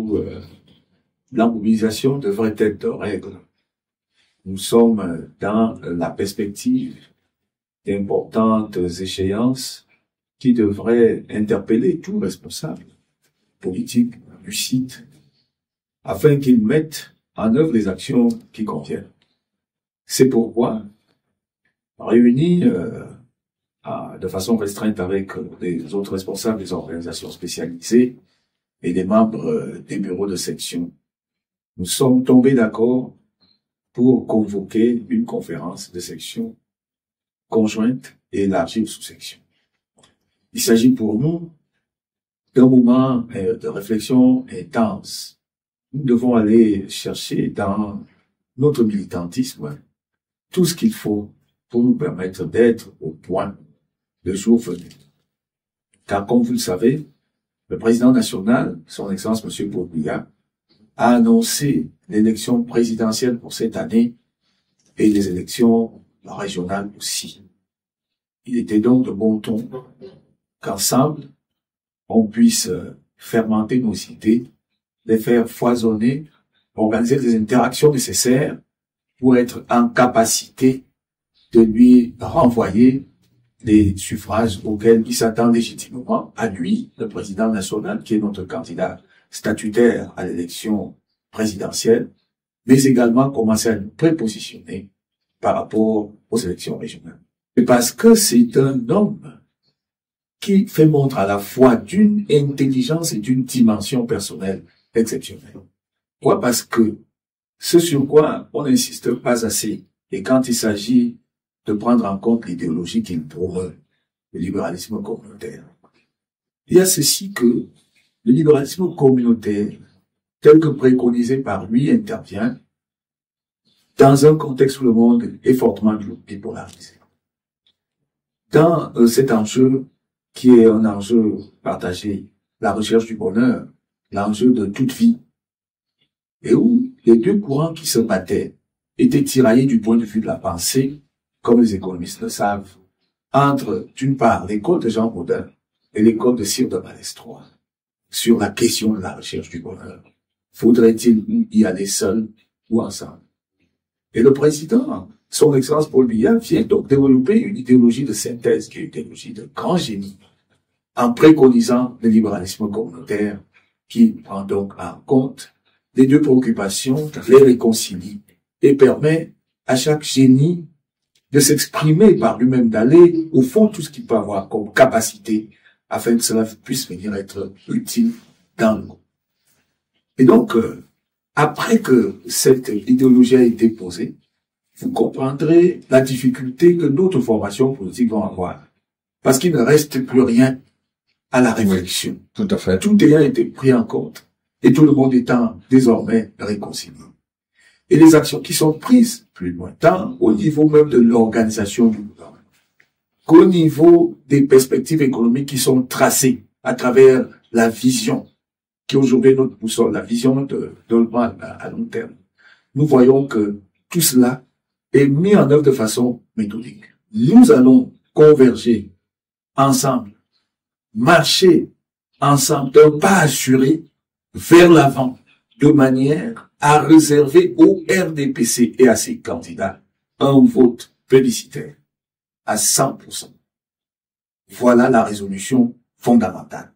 où la mobilisation devrait être de règle. Nous sommes dans la perspective d'importantes échéances qui devraient interpeller tout responsable politique lucide afin qu'ils mettent en œuvre les actions qui conviennent. C'est pourquoi, réunis de façon restreinte avec les autres responsables des organisations spécialisées et des membres des bureaux de section, nous sommes tombés d'accord pour convoquer une conférence de section conjointe et élargie aux sous-sections. Il s'agit pour nous d'un moment de réflexion intense. Nous devons aller chercher dans notre militantisme tout ce qu'il faut pour nous permettre d'être au point le jour venu. Car comme vous le savez, le président national, son Excellence M. Paul Biya, a annoncé l'élection présidentielle pour cette année et les élections régionales aussi. Il était donc de bon ton qu'ensemble, on puisse fermenter nos idées, les faire foisonner, organiser des interactions nécessaires pour être en capacité de lui renvoyer les suffrages auxquels il s'attend légitimement à lui, le président national, qui est notre candidat statutaire à l'élection présidentielle, mais également commencer à nous prépositionner par rapport aux élections régionales. Et parce que c'est un homme qui fait montre à la fois d'une intelligence et d'une dimension personnelle exceptionnelle. Pourquoi? Parce que ce sur quoi on n'insiste pas assez, et quand il s'agit de prendre en compte l'idéologie qu'il promeut, le libéralisme communautaire, il y a ceci que le libéralisme communautaire, tel que préconisé par lui, intervient dans un contexte où le monde est fortement bipolarisé. Dans cet enjeu qui est un enjeu partagé, la recherche du bonheur, l'enjeu de toute vie, et où les deux courants qui se battaient étaient tiraillés du point de vue de la pensée, comme les économistes le savent, entre, d'une part, l'école de Jean Bodin et l'école de Cyr de Malestroit, sur la question de la recherche du bonheur. Faudrait-il y aller seul ou ensemble? Et le président, son Excellence Paul Biya, vient donc développer une idéologie de synthèse, qui est une idéologie de grand génie, en préconisant le libéralisme communautaire, qui prend donc en compte les deux préoccupations, les réconcilie, et permet à chaque génie de s'exprimer par lui-même, d'aller au fond tout ce qu'il peut avoir comme capacité, afin que cela puisse venir être utile dans le monde. Et donc, après que cette idéologie a été posée, vous comprendrez la difficulté que d'autres formations politiques vont avoir. Parce qu'il ne reste plus rien à la réflexion. Oui, tout à fait. Tout ayant été pris en compte et tout le monde étant désormais réconcilié. Et les actions qui sont prises plus loin, tant au niveau même de l'organisation du gouvernement, qu'au niveau des perspectives économiques qui sont tracées à travers la vision qui aujourd'hui est notre boussole, la vision de développement à long terme. Nous voyons que tout cela est mis en œuvre de façon méthodique. Nous allons converger ensemble, marcher ensemble d'un pas assuré vers l'avant, de manière à réserver au RDPC et à ses candidats un vote plébiscitaire à 100%. Voilà la résolution fondamentale.